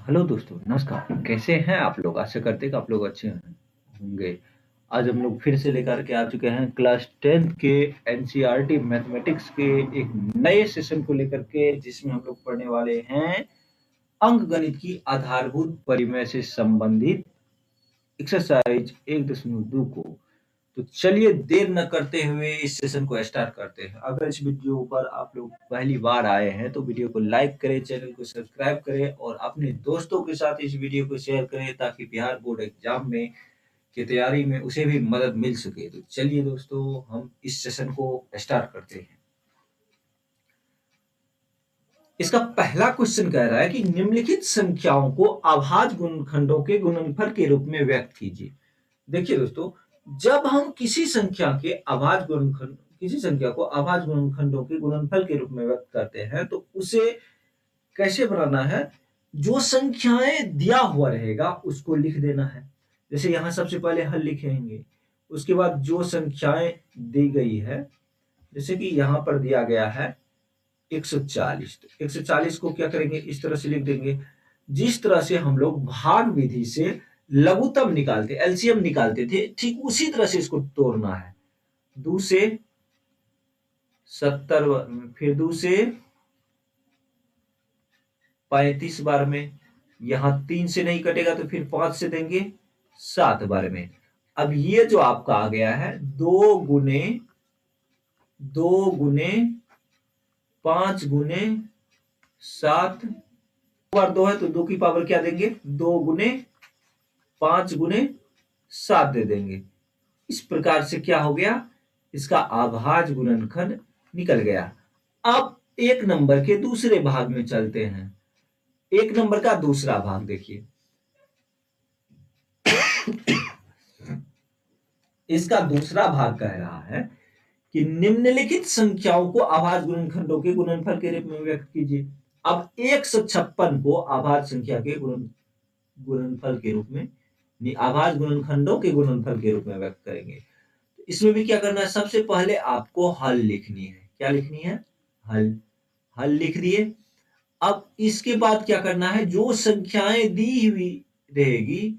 Hello दोस्तों, नमस्कार। कैसे हैं आप लोग? आशा करते हैं कि आप लोग अच्छे होंगे। आज हम लोग फिर से लेकर के आ चुके हैं क्लास 10th के एनसीईआरटी मैथमेटिक्स के एक नए सेशन को लेकर के, जिसमें हम लोग पढ़ने वाले हैं अंकगणित की आधारभूत परिमेय से संबंधित एक्सरसाइज 1.2 को। तो चलिए देर न करते हुए इस सेशन को स्टार्ट करते हैं। अगर इस वीडियो पर आप लोग पहली बार आए हैं तो वीडियो को लाइक करें, चैनल को सब्सक्राइब करें और अपने दोस्तों के साथ इस वीडियो को शेयर करें, ताकि बिहार बोर्ड एग्जाम में की तैयारी में उसे भी मदद मिल सके। तो चलिए दोस्तों, हम इस सेशन को स्टार्ट करते हैं। इसका पहला क्वेश्चन कह रहा है कि निम्नलिखित संख्याओं को अभाज्य गुणनखंडों के गुणनफल के रूप में व्यक्त कीजिए। देखिए दोस्तों, जब हम किसी संख्या को अभाज्य गुणनखंडों के गुणनफल के रूप में व्यक्त करते हैं तो उसे कैसे बनाना है? जो संख्याएं दिया हुआ रहेगा उसको लिख देना है। जैसे यहाँ सबसे पहले हल लिखेंगे, उसके बाद जो संख्याएं दी गई है, जैसे कि यहाँ पर दिया गया है 140, तो 140 को क्या करेंगे, इस तरह से लिख देंगे। जिस तरह से हम लोग भाग विधि से लघुत्तम निकालते, एलसीएम निकालते थे, ठीक उसी तरह से इसको तोड़ना है। 2 से 70, फिर 2 से 35 बार में, यहां 3 से नहीं कटेगा तो फिर 5 से देंगे 7 बार में। अब ये जो आपका आ गया है 2 गुने 5 गुने 7 बार 2 है तो 2 की पावर क्या देंगे, 2 गुने 5 गुने 7 दे देंगे। इस प्रकार से क्या हो गया, इसका अभाज्य गुणनखंड निकल गया। अब एक नंबर के दूसरे भाग में चलते हैं। एक नंबर का दूसरा भाग देखिए। इसका दूसरा भाग कह रहा है कि निम्नलिखित संख्याओं को अभाज्य गुणनखंडों के गुणनफल के रूप में व्यक्त कीजिए। अब 156 को अभाज्य संख्या के गुणनफल के रूप में, अभाज्य गुणनखंडों के गुणनफल के रूप में व्यक्त करेंगे। इसमें भी क्या करना है, सबसे पहले आपको हल लिखनी है। क्या लिखनी है? हल। हल लिख दिए। अब इसके बाद क्या करना है, जो संख्याएं दी हुई रहेगी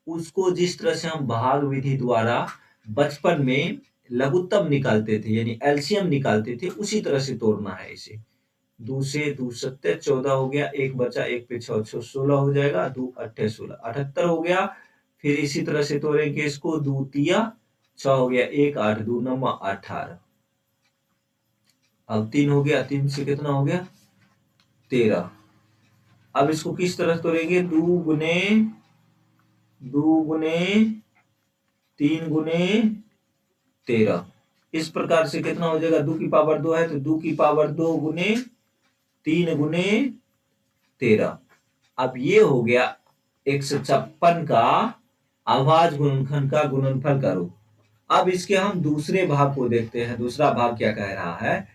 उसको जिस तरह से हम भाग विधि द्वारा बचपन में लघुत्तम निकालते थे, यानी एलसीएम निकालते थे, उसी तरह से तोड़ना है इसे। 2 से 2 7 14 हो गया, एक बचा, एक पे 6 16 हो जाएगा, 2 8 16 78 हो गया। फिर इसी तरह से तोड़ेंगे इसको, 2 तिया 6 हो गया, 1 8 2 9 18। अब 3 हो गया, 3 से कितना हो गया, 13। अब इसको किस तरह तोड़ेंगे, 2 गुने 3 गुने 13। इस प्रकार से कितना हो जाएगा, 2 की पावर 2 है तो 2 की पावर 2 गुने 3 गुने 13। अब ये हो गया 156 का अभाज्य गुणनखंड का गुणनफल का रूप। अब इसके हम दूसरे भाग को देखते हैं। दूसरा भाग क्या कह रहा है,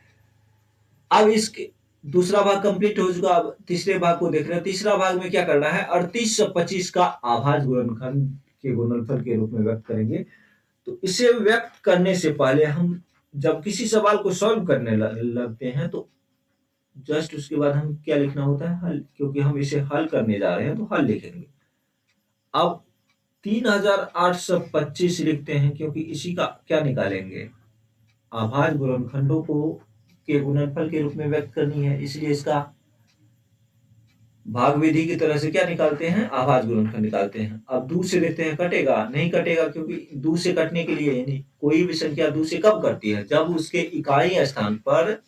अब इसके दूसरा भाग कंप्लीट हो चुका। अब तीसरे भाग को देख रहे हैं। तीसरा भाग में क्या करना है, 3825 का अभाज्य गुणनखंड के गुणनफल के रूप में व्यक्त करेंगे। तो इसे व्यक्त करने से पहले हम जब किसी सवाल को सॉल्व करने लगते हैं तो जस्ट उसके बाद हम क्या लिखना होता है, हल, क्योंकि हम इसे हल करने जा रहे हैं तो हल लिखेंगे। अब 3825 लिखते हैं, क्योंकि इसी का क्या निकालेंगे, अभाज्य गुणनखंडों को के गुणनफल के रूप में व्यक्त करनी है, इसलिए इसका भाग विधि की तरह से क्या निकालते हैं, अभाज्य गुणनखंड निकालते हैं। अब 2 से देते हैं, कटेगा नहीं, कटेगा क्योंकि 2 से कटने के लिए, यानी कोई भी संख्या 2 से कब कटती है, जब उसके इकाई स्थान पर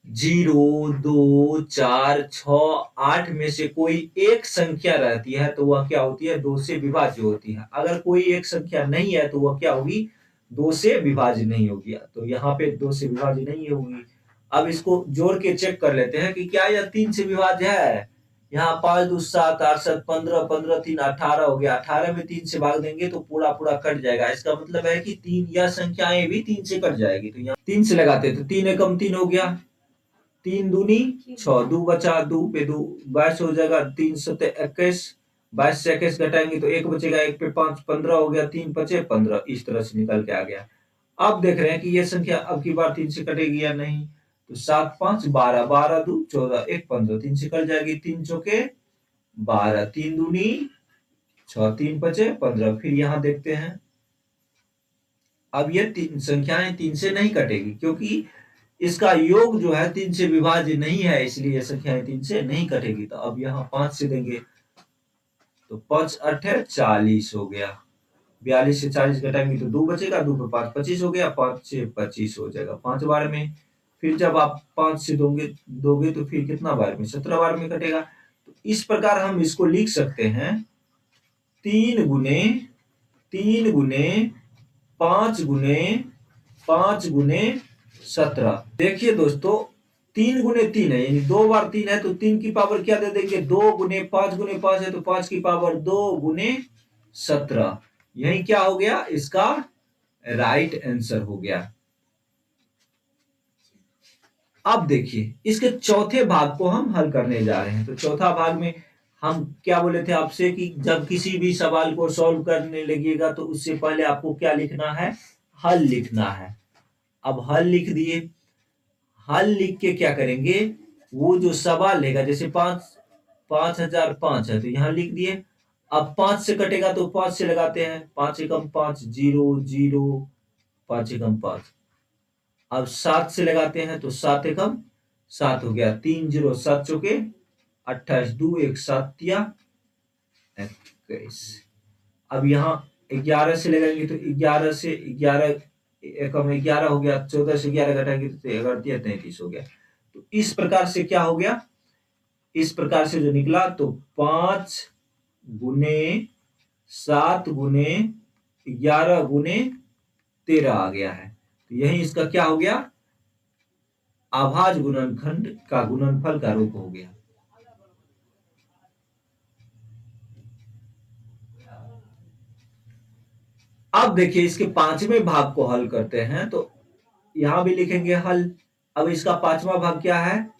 0 2 4 6 8 में से कोई एक संख्या रहती है तो वह क्या होती है, 2 से विभाज्य होती है। अगर कोई एक संख्या नहीं है तो वह क्या होगी, 2 से विभाज्य नहीं होगी। तो यहाँ पे 2 से विभाज्य नहीं होगी। अब इसको जोड़ के चेक कर लेते हैं कि क्या यह 3 से विभाज्य है। यहाँ 5 2 7 8 7 15 15 3 18 हो गया। 18 में 3 से भाग देंगे तो पूरा पूरा कट जाएगा। इसका मतलब है कि 3, यह संख्याएं भी 3 से कट जाएगी। तो यहाँ 3 से लगाते तो 3 एकम 3 हो गया, 3 दूनी 6, 2 बचा, 2 पे 2 22 हो जाएगा, 3 7 21, 22 से 21 घटाएंगे तो 1 बचेगा, 1 पे 5 15 हो गया, 3 5 15, इस तरह से निकल के आ गया। अब देख रहे हैं कि यह संख्या अब की बार 3 से कटेगी या नहीं। तो 7 5 12, 12 2 14, 1 15, 3 से कट जाएगी, 3 चौके 12, 3 दूनी 6, 3 5 15। फिर यहाँ देखते हैं, अब ये तीन संख्याएं 3 से नहीं कटेगी क्योंकि इसका योग जो है 3 से विभाज्य नहीं है, इसलिए ये संख्याएं 3 से नहीं कटेगी। तो अब यहाँ 5 से देंगे तो 5 8 40 हो गया। 42 से 40 घटाएंगे तो 2 बचेगा, 2 पे 5 25 हो गया, 5 से 25 हो जाएगा 5 बार में। फिर जब आप 5 से दोगे तो फिर कितना बार में, 17 बार में कटेगा। तो इस प्रकार हम इसको लिख सकते हैं 3 गुने 3 गुने 5 गुने 5 गुने 17। देखिए दोस्तों 3 गुने 3 है, यानी 2 बार 3 है तो 3 की पावर क्या दे देंगे, 2 गुने 5 है तो 5 की पावर 2 गुने 17। यही क्या हो गया, इसका राइट आंसर हो गया। अब देखिए इसके चौथे भाग को हम हल करने जा रहे हैं। तो चौथा भाग में हम क्या बोले थे आपसे कि जब किसी भी सवाल को सॉल्व करने लगिएगा तो उससे पहले आपको क्या लिखना है, हल लिखना है। अब हल लिख दिए, हल लिख के क्या करेंगे, वो जो सवाल लेगा, जैसे 5005 है तो यहाँ लिख दिए। अब 5 से कटेगा तो 5 से लगाते हैं, 5 एकम 5 0 0, 5 एकम 5। अब 7 से लगाते हैं तो 7 एकम 7 हो गया, 3 0 7 चौके 28, 2 1 7 तिया 21। अब यहाँ 11 से लगाएंगे तो 11 से 11 एकम 11 हो गया, 14 से 11 घटाएंगे तो 11 33 हो गया। तो इस प्रकार से क्या हो गया, इस प्रकार से जो निकला तो 5 गुने 7 गुने 11 गुने 13 आ गया है। तो यही इसका क्या हो गया, अभाज्य गुणनखंड का गुणनफल का रूप हो गया। अब देखिए इसके पांचवें भाग को हल करते हैं। तो यहां भी लिखेंगे हल। अब इसका पांचवा भाग क्या है,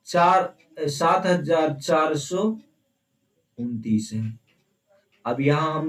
7429 है। अब यहां हम